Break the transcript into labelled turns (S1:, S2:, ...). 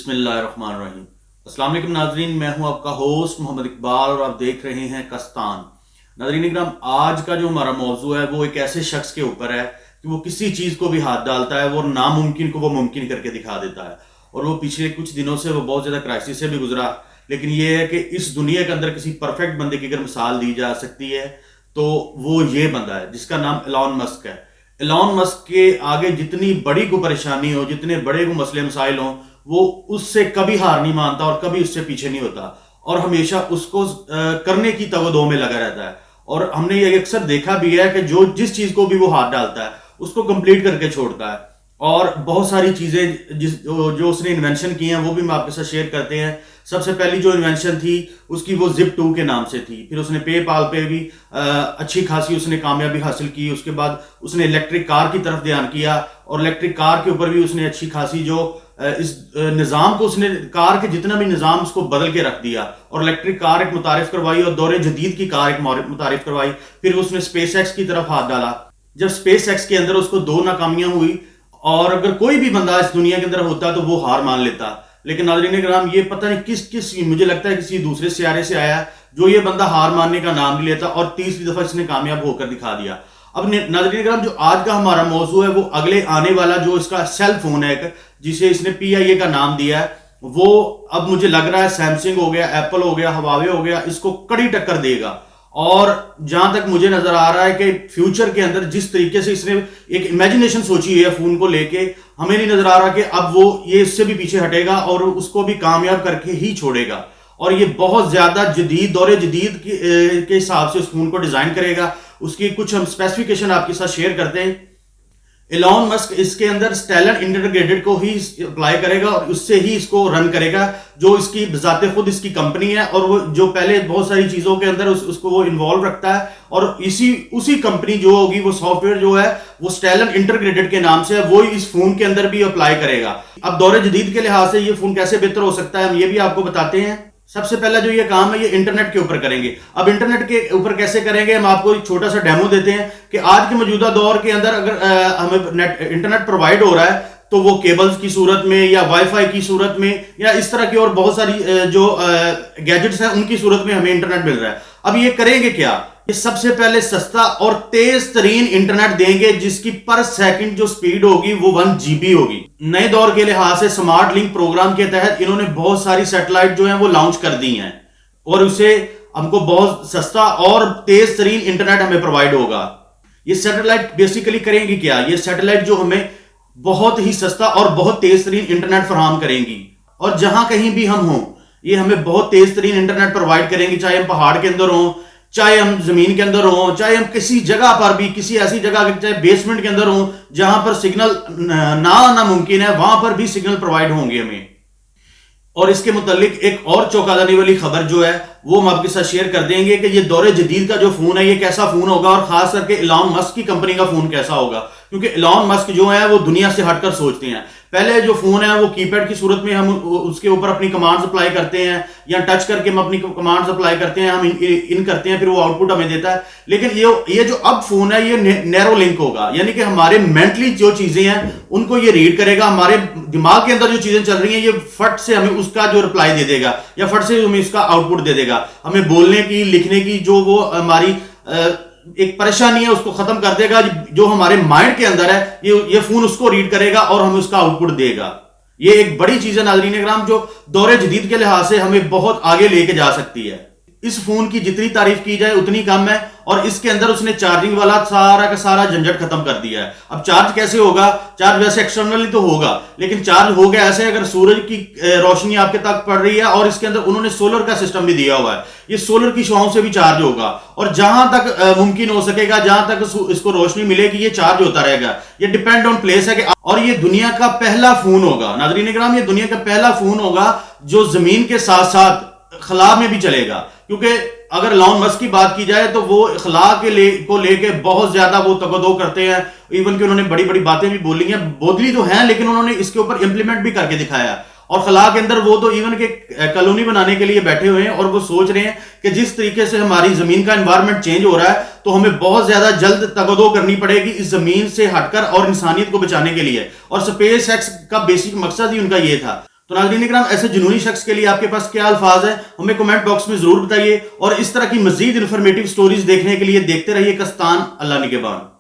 S1: بسم اللہ الرحمن الرحیم۔ السلام علیکم ناظرین، میں ہوں آپ کا ہوسٹ محمد اقبال اور آپ دیکھ رہے ہیں کستان۔ ناظرین اکرام، آج کا جو ہمارا موضوع ہے وہ ایک ایسے شخص کے اوپر ہے کہ وہ کسی چیز کو بھی ہاتھ ڈالتا ہے، وہ ناممکن کو وہ ممکن کر کے دکھا دیتا ہے، اور وہ پچھلے کچھ دنوں سے وہ بہت زیادہ کرائسس سے بھی گزرا۔ لیکن یہ ہے کہ اس دنیا کے اندر کسی پرفیکٹ بندے کی اگر مثال دی جا سکتی ہے تو وہ یہ بندہ ہے جس کا نام ایلان مسک ہے۔ ایلان مسک کے آگے جتنی بڑی کو پریشانی ہو، جتنے بڑے کو مسئلے مسائل ہوں، وہ اس سے کبھی ہار نہیں مانتا اور کبھی اس سے پیچھے نہیں ہوتا، اور ہمیشہ اس کو کرنے کی تگ میں لگا رہتا ہے۔ اور ہم نے یہ اکثر دیکھا بھی ہے کہ جس چیز کو بھی وہ ہاتھ ڈالتا ہے اس کو کمپلیٹ کر کے چھوڑتا ہے، اور بہت ساری چیزیں جو اس نے انوینشن کی ہیں وہ بھی ہم آپ کے ساتھ شیئر کرتے ہیں۔ سب سے پہلی جو انوینشن تھی اس کی وہ زپ 2 کے نام سے تھی، پھر اس نے پے پال پہ بھی اچھی خاصی اس نے کامیابی حاصل کی۔ اس کے بعد اس نے الیکٹرک کار کی طرف دھیان کیا، اور الیکٹرک کار کے اوپر بھی اس نے اچھی خاصی جو اس نظام کو اس نے کار کے جتنا بھی نظام اس کو بدل کے رکھ دیا، اور الیکٹرک کار ایک متعارف کروائی اور دور جدید کی کار ایک متعارف کروائی۔ پھر اس نے اسپیس ایکس کی طرف ہاتھ ڈالا۔ جب اسپیس ایکس کے اندر اس کو 2 ناکامیاں ہوئی، اور اگر کوئی بھی بندہ اس دنیا کے اندر ہوتا تو وہ ہار مان لیتا، لیکن ناظرین کرام یہ پتہ نہیں کس مجھے لگتا ہے کسی دوسرے سیارے سے آیا جو یہ بندہ ہار ماننے کا نام نہیں لیتا، اور تیسری دفعہ اس نے کامیاب ہو کر دکھا دیا۔ اب ناظرین کرام، جو آج کا ہمارا موضوع ہے وہ اگلے آنے والا جو اس کا سیل فون ہے جسے اس نے PIA کا نام دیا ہے، وہ اب مجھے لگ رہا ہے سیمسنگ ہو گیا، ایپل ہو گیا، ہواوے ہو گیا، اس کو کڑی ٹکر دے گا۔ اور جہاں تک مجھے نظر آ رہا ہے کہ فیوچر کے اندر جس طریقے سے اس نے ایک امیجنیشن سوچی ہے فون کو لے کے، ہمیں نہیں نظر آ رہا کہ اب وہ یہ اس سے بھی پیچھے ہٹے گا اور اس کو بھی کامیاب کر کے ہی چھوڑے گا، اور یہ بہت زیادہ جدید دور جدید کے حساب سے اس فون کو ڈیزائن کرے گا۔ اس کی کچھ ہم اسپیسیفکیشن آپ کے ساتھ شیئر کرتے ہیں۔ ایلان مسک اس کے اندر اسٹیلن انٹیگریٹڈ کو ہی اپلائی کرے گا، اور اس سے ہی اس کو رن کرے گا، جو اس کی بذات خود اس کی کمپنی ہے، اور وہ جو پہلے بہت ساری چیزوں کے اندر اس کو وہ انوالو رکھتا ہے، اور اسی کمپنی جو ہوگی وہ سافٹ ویئر جو ہے وہ اسٹیلن انٹیگریٹڈ کے نام سے ہے، وہ اس فون کے اندر بھی اپلائی کرے گا۔ اب دور جدید کے لحاظ سے یہ فون کیسے بہتر ہو سکتا ہے ہم یہ بھی آپ کو بتاتے ہیں۔ سب سے پہلا جو یہ کام ہے یہ انٹرنیٹ کے اوپر کریں گے۔ اب انٹرنیٹ کے اوپر کیسے کریں گے، ہم آپ کو ایک چھوٹا سا ڈیمو دیتے ہیں کہ آج کے موجودہ دور کے اندر اگر ہمیں انٹرنیٹ پرووائڈ ہو رہا ہے تو وہ کیبلز کی صورت میں یا وائی فائی کی صورت میں یا اس طرح کی اور بہت ساری جو گیجٹس ہیں ان کی صورت میں ہمیں انٹرنیٹ مل رہا ہے۔ اب یہ کریں گے کیا؟ یہ سب سے پہلے سستا اور تیز ترین انٹرنیٹ دیں گے جس کی پر سیکنڈ جو سپیڈ ہوگی وہ 1 GB ہوگی۔ نئے دور کے لحاظ سے سمارٹ لنک پروگرام کے تحت انہوں نے بہت ساری سیٹلائٹ جو ہیں وہ لانچ کر دی ہیں، اور اسے ہم کو بہت سستا اور تیز ترین انٹرنیٹ ہمیں پرووائڈ ہوگا۔ یہ سیٹلائٹ بیسیکلی کریں گی کیا؟ یہ سیٹلائٹ جو ہمیں بہت ہی سستا اور بہت تیز ترین انٹرنیٹ فراہم کریں گی، اور جہاں کہیں بھی ہم ہوں یہ ہمیں بہت تیز ترین انٹرنیٹ پرووائڈ کریں گی، چاہے ہم پہاڑ کے اندر ہوں، چاہے ہم زمین کے اندر ہوں، چاہے ہم کسی جگہ پر بھی کسی ایسی جگہ چاہے بیسمنٹ کے اندر ہوں جہاں پر سگنل نہ آنا ممکن ہے، وہاں پر بھی سگنل پرووائڈ ہوں گے ہمیں۔ اور اس کے متعلق ایک اور چونکا دینے والی خبر جو ہے وہ ہم آپ کے ساتھ شیئر کر دیں گے کہ یہ دور جدید کا جو فون ہے یہ کیسا فون ہوگا، اور خاص کر کے ایلان مسک کی کمپنی کا فون کیسا ہوگا، کیونکہ ایلان مسک جو ہے وہ دنیا سے ہٹ کر سوچتے ہیں۔ پہلے جو فون ہے وہ کی پیڈ کی صورت میں ہم اس کے اوپر اپنی کمانڈز اپلائی کرتے ہیں، یا ٹچ کر کے ہم اپنی کمانڈز اپلائی کرتے ہیں، ہم ان کرتے ہیں، پھر وہ آؤٹ پٹ ہمیں دیتا ہے۔ لیکن یہ جو اب فون ہے یہ نیرو لنک ہوگا، یعنی کہ ہمارے مینٹلی جو چیزیں ہیں ان کو یہ ریڈ کرے گا، ہمارے دماغ کے اندر جو چیزیں چل رہی ہیں یہ فٹ سے ہمیں اس کا جو رپلائی دے دے گا، یا فٹ سے ہمیں اس کا آؤٹ پٹ دے دے گا۔ ہمیں بولنے کی لکھنے کی جو وہ ہماری ایک پریشانی ہے اس کو ختم کر دے گا، جو ہمارے مائنڈ کے اندر ہے یہ فون اس کو ریڈ کرے گا اور ہمیں اس کا آؤٹ پٹ دے گا۔ یہ ایک بڑی چیز ہے ناظرین اکرام جو دور جدید کے لحاظ سے ہمیں بہت آگے لے کے جا سکتی ہے۔ اس فون کی جتنی تعریف کی جائے اتنی کم ہے، اور اس کے اندر اس نے چارجنگ والا سارا کا سارا جھنجٹ ختم کر دیا ہے۔ اب چارج کیسے ہوگا؟ چارج ویسے ایکسٹرنلی تو ہوگا، لیکن چارج ہوگا ایسے اگر سورج کی روشنی آپ کے تک پڑ رہی ہے، اور اس کے اندر انہوں نے سولر کا سسٹم بھی دیا ہوا ہے، یہ سولر کی شعاؤں سے بھی چارج ہوگا، اور جہاں تک ممکن ہو سکے گا جہاں تک اس کو روشنی ملے گی یہ چارج ہوتا رہے گا۔ یہ ڈیپینڈ آن پلیس ہے کہ، اور یہ دنیا کا پہلا فون ہوگا ناظرین اکرام، یہ دنیا کا پہلا فون ہوگا جو زمین کے ساتھ ساتھ خلا میں بھی چلے گا، کیونکہ اگر ایلان مسک کی بات کی جائے تو وہ خلا کو لے کے بہت زیادہ وہ تگودو کرتے ہیں، ایون کہ انہوں نے بڑی بڑی باتیں بھی بولی ہیں، بودلی تو ہیں لیکن انہوں نے اس کے اوپر امپلیمنٹ بھی کر کے دکھایا۔ اور خلا کے اندر وہ تو ایون کہ کالونی بنانے کے لیے بیٹھے ہوئے ہیں، اور وہ سوچ رہے ہیں کہ جس طریقے سے ہماری زمین کا انوائرمنٹ چینج ہو رہا ہے تو ہمیں بہت زیادہ جلد تگودو کرنی پڑے گی اس زمین سے ہٹ کر اور انسانیت کو بچانے کے لیے، اور اسپیس ایکس کا بیسک مقصد ہی ان کا یہ تھا۔ تو ناظرین اکرام ایسے جنونی شخص کے لیے آپ کے پاس کیا الفاظ ہیں ہمیں کمنٹ باکس میں ضرور بتائیے، اور اس طرح کی مزید انفارمیٹیو سٹوریز دیکھنے کے لیے دیکھتے رہیے کستان۔ اللہ نگہبان۔